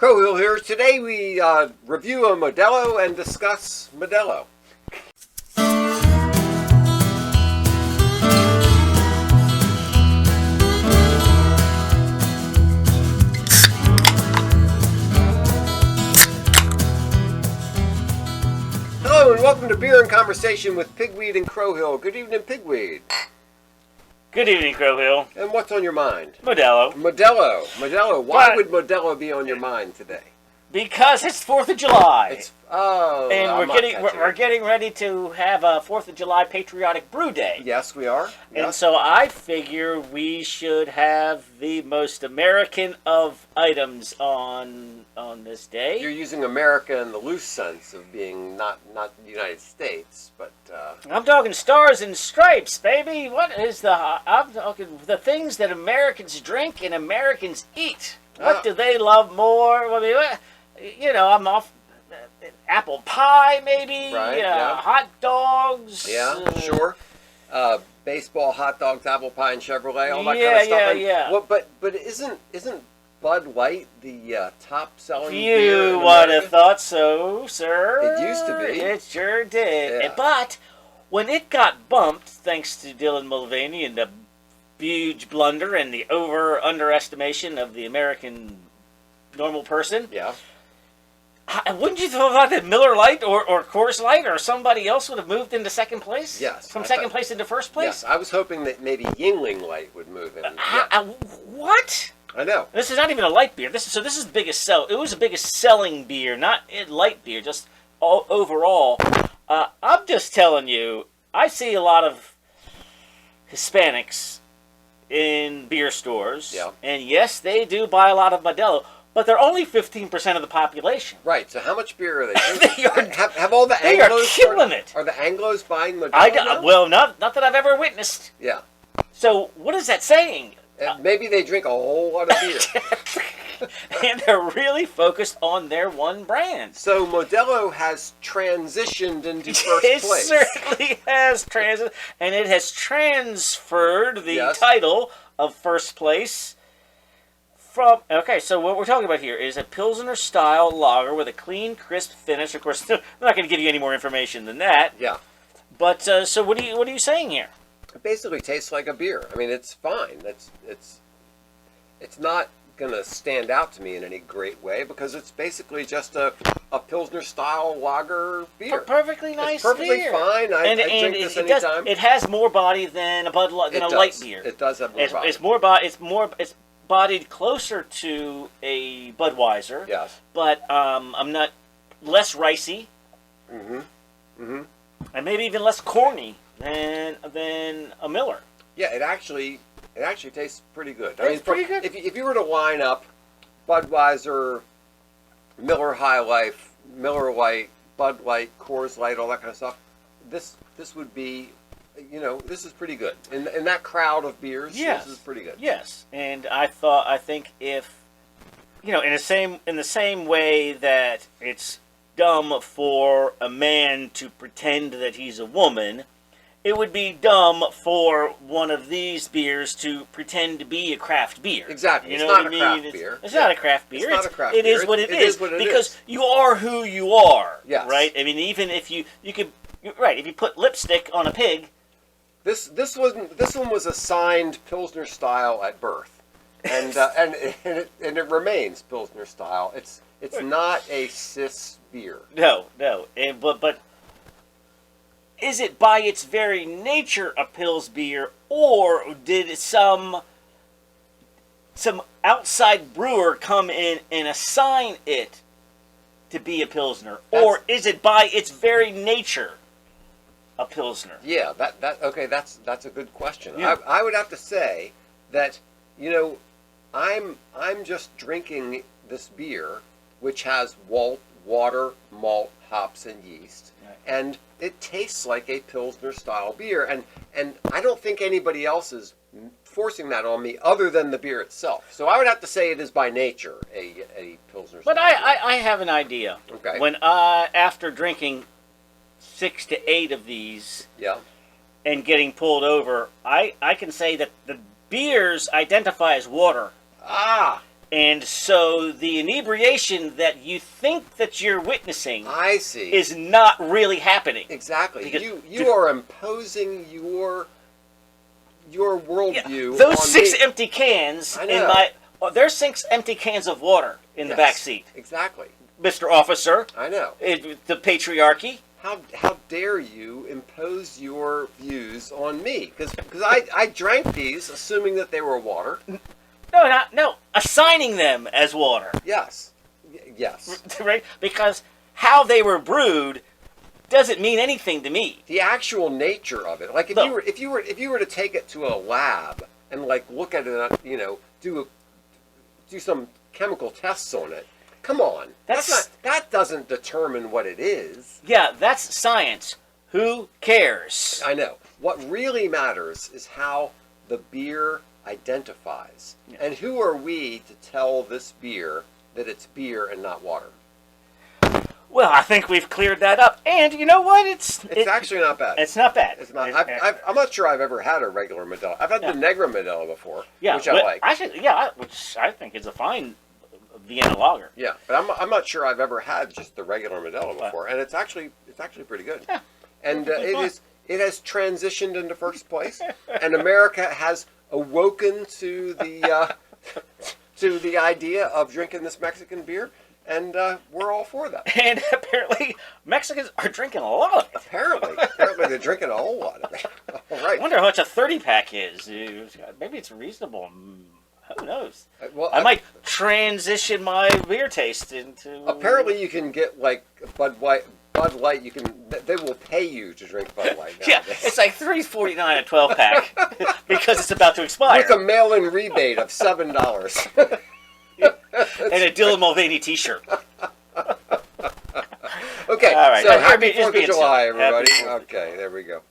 Crowhill here. Today we review a Modelo and discuss Modelo. Hello and welcome to Beer and Conversation with Pigweed and Crowhill. Good evening, Pigweed. Good evening, Crowhill. And what's on your mind? Modelo. Modelo. Why would Modelo be on your mind today? Because it's 4th of July. And we're getting ready to have a 4th of July patriotic brew day. Yes, we are. Yes. And so I figure we should have the most American of items on this day. You're using America in the loose sense of being not the United States, but I'm talking stars and stripes, baby. I'm talking the things that Americans drink and Americans eat. What do they love more? I mean, I'm off. Apple pie, maybe. Right, yeah. Hot dogs. Yeah, sure. Baseball, hot dogs, apple pie, and Chevrolet, all that Yeah, kind of stuff. yeah. Well, but isn't Bud Light the top selling beer? You would have thought so, sir. It used to be. It sure did. Yeah. But when it got bumped, thanks to Dylan Mulvaney and the huge blunder and the underestimation of the American normal person. Yeah. Wouldn't you thought that Miller Lite or Coors Light or somebody else would have moved into second place? Yes. From second place into first place? Yes, I was hoping that maybe Yingling Light would move in. What? I know. This is not even a light beer. This is the biggest sell. It was the biggest selling beer, not light beer, just overall. I'm just telling you, I see a lot of Hispanics in beer stores. Yeah. And yes, they do buy a lot of Modelo. But they're only 15% of the population. Right. So how much beer are they drinking? They have all the they Anglos are killing it. Are the Anglos buying Modelo now? Well, not that I've ever witnessed. Yeah. So what is that saying? Maybe they drink a whole lot of beer. And they're really focused on their one brand. So Modelo has transitioned into first It place. certainly has and it has transferred the title of first place. So what we're talking about here is a Pilsner style lager with a clean, crisp finish. Of course, I'm not going to give you any more information than that. Yeah. But so what are you saying here? It basically tastes like a beer. I mean, it's fine. It's not going to stand out to me in any great way because it's basically just a Pilsner style lager beer. Perfectly nice. It's perfectly beer. fine. I drink this anytime. It has more body than a light beer. It does have more body. It's more body. It's bodied closer to a Budweiser. Yes. But I'm not less ricey. Mm-hmm. Mm-hmm. And maybe even less corny than a Miller. Yeah, it actually tastes pretty good. It's pretty good. If you were to line up Budweiser, Miller High Life, Miller Lite, Bud Light, Coors Light, all that kind of stuff, this would be, this is pretty good. In that crowd of beers, yes. This is pretty good. Yes, and I think if, in the same way that it's dumb for a man to pretend that he's a woman, it would be dumb for one of these beers to pretend to be a craft beer. Exactly. It's not a craft beer. It's not a craft beer. It's not a craft beer. It is what it is. Because is. you are who you are. Yes. Right? I mean, even if you could, right, if you put lipstick on a pig. This one was assigned Pilsner style at birth. And it remains Pilsner style. It's not a cis beer. No. But is it by its very nature a Pils beer, or did some outside brewer come in and assign it to be a Pilsner? Or is it by its very nature a Pilsner? Yeah, that's a good question. Yeah. I would have to say that, I'm just drinking this beer, which has water, malt, hops, and yeast, right. And it tastes like a Pilsner style beer, and I don't think anybody else is forcing that on me other than the beer itself. So I would have to say it is by nature a Pilsner style But beer. I have an idea. Okay. When after drinking 6 to 8 of these, Yeah. and getting pulled over, I can say that the beers identify as water. Ah. And so the inebriation that you think that you're witnessing I see. is not really happening. Exactly. Because- You are imposing your worldview Those on 6 me. empty cans I in know. there's 6 empty cans of water in the back seat, Exactly. Mr. Officer. I know. The patriarchy. How dare you impose your views on me? Because I drank these assuming that they were water. No, assigning them as water. Yes. Yes. Right? Because how they were brewed doesn't mean anything to me. The actual nature of it, like if you were to take it to a lab and like look at it, do some chemical tests on it. Come on, that doesn't determine what it is. Yeah, that's science. Who cares? I know. What really matters is how the beer identifies, and who are we to tell this beer that it's beer and not water? Well, I think we've cleared that up. And you know what? It's actually not bad. It's not bad. It's not. I'm not sure I've ever had a regular Modelo. I've had the Negra Modelo before, which I like. Which I think is a fine Vienna lager. Yeah, but I'm not sure I've ever had just the regular Modelo before, and it's actually pretty good. Yeah, and it has transitioned into first place, and America has awoken to the idea of drinking this Mexican beer, and we're all for that. And apparently Mexicans are drinking a lot of it. Apparently they're drinking a whole lot of it. All right. I wonder how much a 30-pack is. Maybe it's reasonable. Who knows? Well, I might transition my beer taste into. Apparently, you can get like Bud Light. They will pay you to drink Bud Light. Yeah, it's like $3.49 a 12-pack because it's about to expire. With a mail-in rebate of $7. And a Dylan Mulvaney T-shirt. Okay, all right. so happy Just 4th of being July, silly. everybody. Happy 4th of Okay, there we go.